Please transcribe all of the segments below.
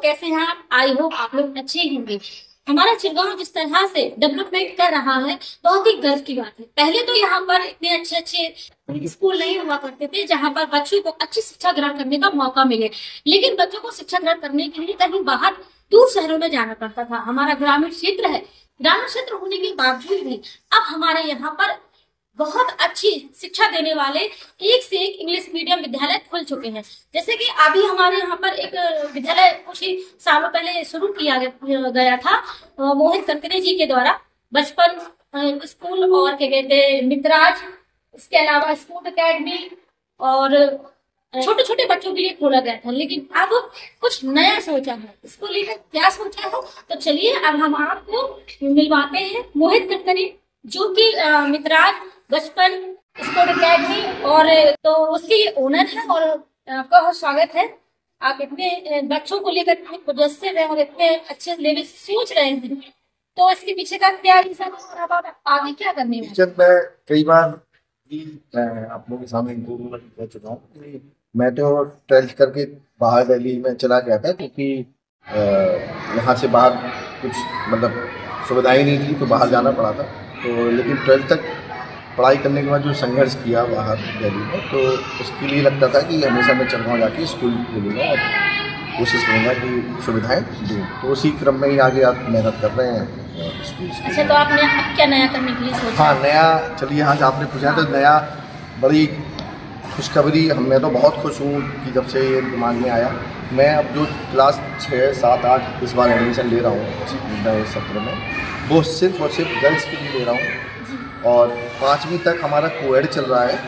कैसे हैं आप? आई होप आप लोग अच्छे होंगे। हमारा चिरगांव जिस तरह से डेवलपमेंट कर रहा है, बहुत ही गर्व की बात है। पहले तो यहाँ पर इतने अच्छे अच्छे स्कूल नहीं हुआ करते थे जहाँ पर बच्चों को अच्छी शिक्षा ग्रहण करने का मौका मिले, लेकिन बच्चों को शिक्षा ग्रहण करने के लिए कहीं बाहर दूर शहरों में जाना पड़ता था। हमारा ग्रामीण क्षेत्र है, ग्रामीण क्षेत्र होने के बावजूद भी अब हमारे यहाँ पर बहुत अच्छी शिक्षा देने वाले एक से एक इंग्लिश मीडियम विद्यालय खुल चुके हैं। जैसे कि अभी हमारे यहाँ पर एक विद्यालय कुछ ही सालों पहले शुरू किया गया था मोहित कनकरे जी के द्वारा, बचपन स्कूल और क्या कहते हैं मितराज, इसके अलावा स्कूल एकेडमी और छोटे छोटे बच्चों के लिए खोला गया था। लेकिन अब कुछ नया सोचा है, इसको लेकर क्या सोचा है तो चलिए अब हम आपको मिलवाते हैं मोहित कनकरे, जो कि मितराज बचपन स्कूल एकेडमी और तो उसके ये ओनर है। और आपका बहुत स्वागत है। आप इतने बच्चों को लेकर इतने मुजस्सिम हैं और इतने अच्छे लेवल से सोच रहे हैं, तो इसके पीछे का क्या रीजन है और अब आप आगे क्या करने वाले? मैं कई बार मैं आप लोगों के सामने इंटरव्यू में कह चुका हूँ कि मैं तो 12th करके बाहर दिल्ली में चला गया था, क्योंकि यहाँ से बाहर कुछ मतलब सुविधाएं नहीं थी तो बाहर जाना पड़ा था। तो लेकिन 12th तक पढ़ाई करने के बाद जो संघर्ष किया बाहर दिल्ली में, तो उसके लिए लगता था कि हमेशा मैं चिरगांव जाके स्कूल खोलूँगा और कोशिश करूँगा कि सुविधाएं दूँ। तो उसी क्रम में ही आगे आप मेहनत कर रहे हैं स्कूल। अच्छा, तो आपने अब क्या नया करने के लिए सोचा? हाँ, नया चलिए आज आपने पूछा तो नया बड़ी खुशखबरी। मैं तो बहुत खुश हूँ कि जब से ये दिमाग में आया, मैं अब जो क्लास 6, 7, 8 इस बार एडमिशन ले रहा हूँ नए सत्र में, वो सिर्फ और सिर्फ गर्ल्स के लिए ले रहा हूँ। और 5वीं तक हमारा कोएड चल रहा है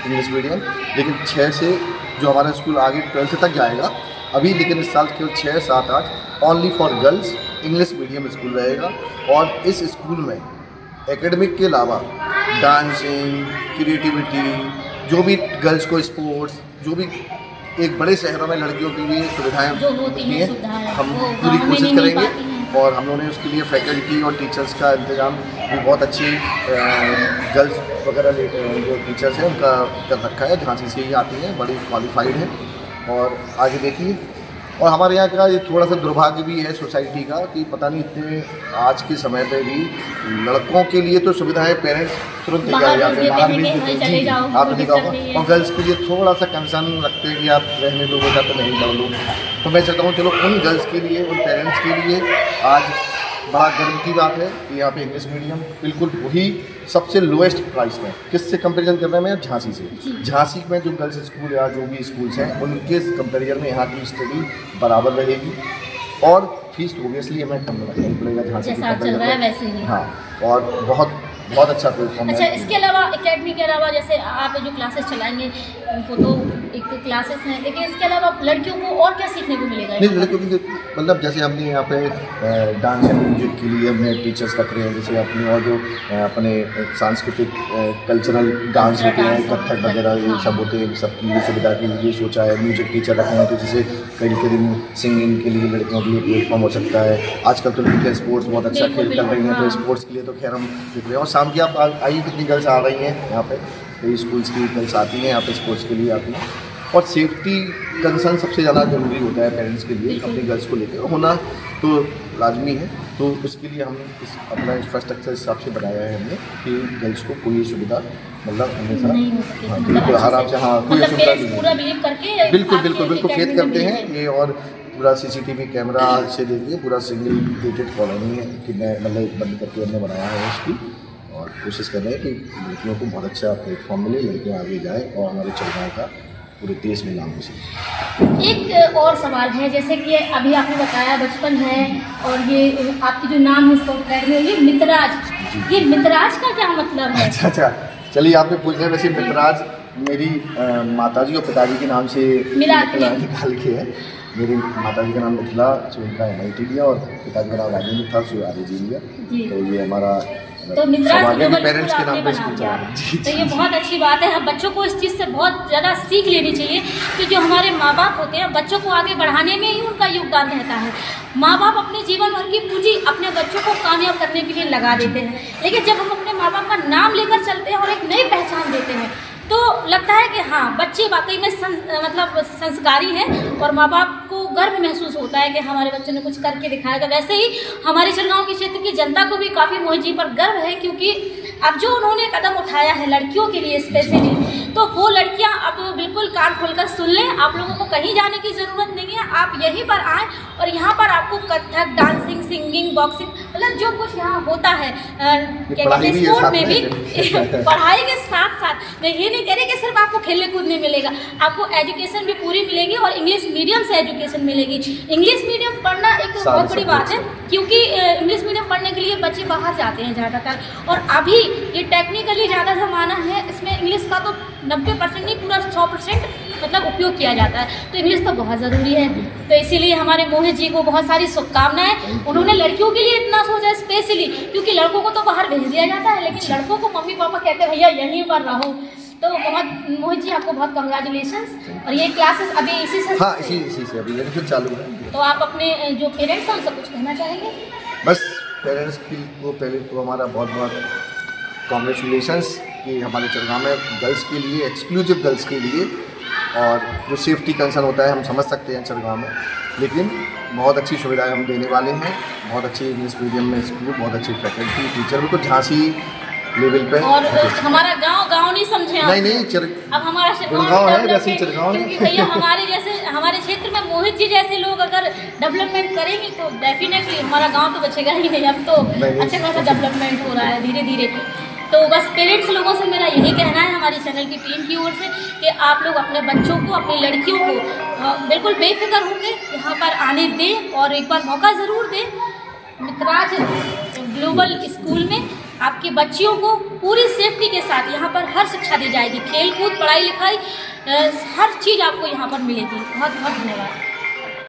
इंग्लिश मीडियम, लेकिन 6 से जो हमारा स्कूल आगे 12th तक जाएगा अभी, लेकिन इस साल केवल 6, 7, 8 only for girls English medium school रहेगा। और इस स्कूल में एकेडमिक के अलावा डांसिंग, क्रिएटिविटी, जो भी गर्ल्स को स्पोर्ट्स, जो भी एक बड़े शहरों में लड़कियों के लिए सुविधाएं होती हैं, हम पूरी कोशिश करेंगे। और हम लोगों ने उसके लिए फैकल्टी और टीचर्स का इंतज़ाम भी बहुत अच्छी गर्ल्स वगैरह जो टीचर्स हैं उनका कर रखा है, झांसी से ही आती हैं, बड़ी क्वालिफाइड हैं। और आगे देखिए, और हमारे यहाँ का ये थोड़ा सा दुर्भाग्य भी है सोसाइटी का कि पता नहीं इतने आज के समय पे भी लड़कों के लिए तो सुविधाएं पेरेंट्स तुरंत लेकर जाते हैं, बाहर भेज देते हैं, आपने देखा होगा। और गर्ल्स के लिए थोड़ा सा कंसर्न रखते हैं कि आप रहने दो बेटा तो नहीं पढ़ लो। तो मैं चाहता हूँ चलो उन गर्ल्स के लिए, उन पेरेंट्स के लिए आज बड़ा गर्व की बात है कि यहाँ पे इंग्लिश मीडियम बिल्कुल वही सबसे लोएस्ट प्राइस में, किससे कंपैरिजन कर रहे हैं मैं? झांसी से। झांसी में जो गर्ल्स स्कूल या जो भी स्कूल्स हैं उनके कंपैरिजन में यहाँ की स्टडी बराबर रहेगी। और फीस ऑब्वियसली हमें कम नहीं पड़ेगा झांसी की। हाँ, और बहुत अच्छा प्लेटफॉर्म है। अच्छा, इसके अलावा एकेडमी के अलावा जैसे आप जो क्लासेस चलाएंगे उनको तो एक क्लासेस हैं, लेकिन इसके अलावा लड़कियों को और क्या सीखने को मिलेगा? नहीं, लड़कियों की मतलब जैसे हमने यहाँ पे डांस एंड म्यूजिक के लिए हमने टीचर्स रख रहे हैं, जैसे अपने और जो अपने सांस्कृतिक कल्चरल डांस होते हैं, कथक वगैरह ये सब होते हैं, सबकी लिए सुविधा के लिए सोचा है। म्यूजिक टीचर रखे हैं, तो जैसे कई दिन सिंगिंग के लिए लड़कियों के लिए प्लेटफॉर्म हो सकता है। आजकल तो लड़कियाँ स्पोर्ट्स बहुत अच्छा खेल कर रही हैं, तो स्पोर्ट्स के लिए तो खैर हम देख रहे हैं। और शाम की आप आइए कितनी गर्ल्स आ रही हैं यहाँ पे, कई स्कूल्स की गर्ल्स आती हैं यहाँ पे स्पोर्ट्स के लिए आती हैं। और सेफ्टी कंसर्न सबसे ज़्यादा ज़रूरी होता है पेरेंट्स के लिए, अपनी गर्ल्स को लेकर होना तो लाजमी है। तो उसके लिए हम इस अपना इंफ्रास्ट्रक्चर हिसाब से बनाया है हमने कि गर्ल्स को कोई सुविधा मतलब हमेशा बिल्कुल आराम से, हाँ कोई असुविधा नहीं, बिल्कुल फेथ करते हैं ये। और पूरा CCTV कैमरा से देखिए, पूरा सिंगल गेटेड कॉलोनी है कि मैं मतलब बंद करके हमने बनाया है उसकी। और कोशिश कर रहे हैं कि लड़कियों को बहुत अच्छा प्लेटफॉर्म मिले, लड़कियाँ आगे जाए और हमारे चिरगांव का पूरे देश में नाम हो सके। एक और सवाल है, जैसे कि अभी आपने बताया बचपन है और ये आपकी जो नाम है स्कूल एकेडमी, ये मितराज, ये मितराज का क्या मतलब है? अच्छा, चलिए आपने पूछ लिया। वैसे मितराज मेरी माताजी और पिताजी के नाम से निकाल के है। मेरी माताजी का नाम मिथिला, जो उनका MIT लिया, और पिताजी का नाम राजेंद्र था, जो RAG लिया। तो ये हमारा तो मितराज पेरेंट्स के नाम पे स्कूल चला रहे हैं। तो ये बहुत अच्छी बात है। हम बच्चों को इस चीज़ से बहुत ज़्यादा सीख लेनी चाहिए कि जो हमारे माँ बाप होते हैं बच्चों को आगे बढ़ाने में ही उनका योगदान रहता है। माँ बाप अपने जीवन भर की पूंजी अपने बच्चों को कामयाब करने के लिए लगा देते हैं, लेकिन जब हम अपने माँ बाप का नाम लेकर चलते हैं और एक नई पहचान देते हैं तो लगता है कि हाँ, बच्चे वाकई में मतलब संस्कारी हैं और माँ बाप को गर्व महसूस होता है कि हमारे बच्चे ने कुछ करके दिखाया। तो वैसे ही हमारे चिरगांव के क्षेत्र की जनता को भी काफ़ी मोहित जी पर गर्व है, क्योंकि अब जो उन्होंने कदम उठाया है लड़कियों के लिए स्पेशली, तो वो लड़कियां अब बिल्कुल कान खोलकर सुन लें। आप लोगों को कहीं जाने की ज़रूरत नहीं है, आप यहीं पर आएँ और यहाँ पर आपको कथक, डांसिंग, सिंगिंग, बॉक्सिंग, मतलब जो कुछ यहाँ होता है क्या कहते हैं स्पोर्ट में भी पढ़ाई के साथ साथ मैं ये नहीं कह रही कि सिर्फ आपको खेलने कूदने मिलेगा, आपको एजुकेशन भी पूरी मिलेगी और इंग्लिश मीडियम से एजुकेशन मिलेगी। इंग्लिश मीडियम पढ़ना एक बहुत बड़ी बात है, क्योंकि इंग्लिश मीडियम पढ़ने के लिए बच्चे बाहर जाते हैं ज़्यादातर, और अभी ये टेक्निकली ज़्यादा ज़माना है, इसमें इंग्लिश का तो 90% नहीं, पूरा 100% मतलब उपयोग किया जाता है। तो इंग्लिश तो बहुत ज़रूरी है। तो इसीलिए हमारे मोहित जी को बहुत सारी शुभकामनाएं। उन्होंने लड़कियों के लिए इतना सोचा स्पेशली, क्योंकि लड़कों को तो बाहर भेज दिया जाता है, लेकिन लड़कों को मम्मी पापा कहते हैं भैया यहीं पर रहो। तो बहुत मोहित जी आपको बहुत कंग्रेचुलेशंस। और ये क्लासेस अभी इसी से इसी से अभी फिर चालू है। तो आप अपने जो पेरेंट्स हैं उनसे कुछ कहना चाहेंगे? बस पेरेंट्स को पहले तो हमारा बहुत बहुत कॉन्ग्रेचुलेशंस कि हमारे चिरगांव में गर्ल्स के लिए, एक्सक्लूसिव गर्ल्स के लिए, और जो सेफ्टी कंसर्न होता है हम समझ सकते हैं चिरगांव में, लेकिन बहुत अच्छी सुविधाएं हम देने वाले हैं। बहुत अच्छी इंग्लिश मीडियम में स्कूल, बहुत अच्छी फैकल्टी, टीचर, बिल्कुल झांसी लेवल पे। और हमारा गांव नहीं समझे आप? नहीं, अब हमारा चिरगांव है, वैसे चिरगांव है। भैया हमारे क्षेत्र में मोहित जी जैसे लोग अगर डेवलपमेंट करेंगे तो डेफिनेटली हमारा गांव तो बचेगा ही नहीं। अब तो अच्छा खासा डेवलपमेंट हो रहा है धीरे धीरे। तो बस पेरेंट्स लोगों से मेरा यही कहना है हमारी चैनल की टीम की ओर से कि आप लोग अपने बच्चों को, अपनी लड़कियों को बिल्कुल बेफिक्र होकर यहाँ पर आने दें और एक बार मौका ज़रूर दें। मितराज ग्लोबल स्कूल में आपकी बच्चियों को पूरी सेफ्टी के साथ यहाँ पर हर शिक्षा दी जाएगी, खेल कूद, पढ़ाई लिखाई, हर चीज़ आपको यहाँ पर मिलेगी। बहुत बहुत धन्यवाद।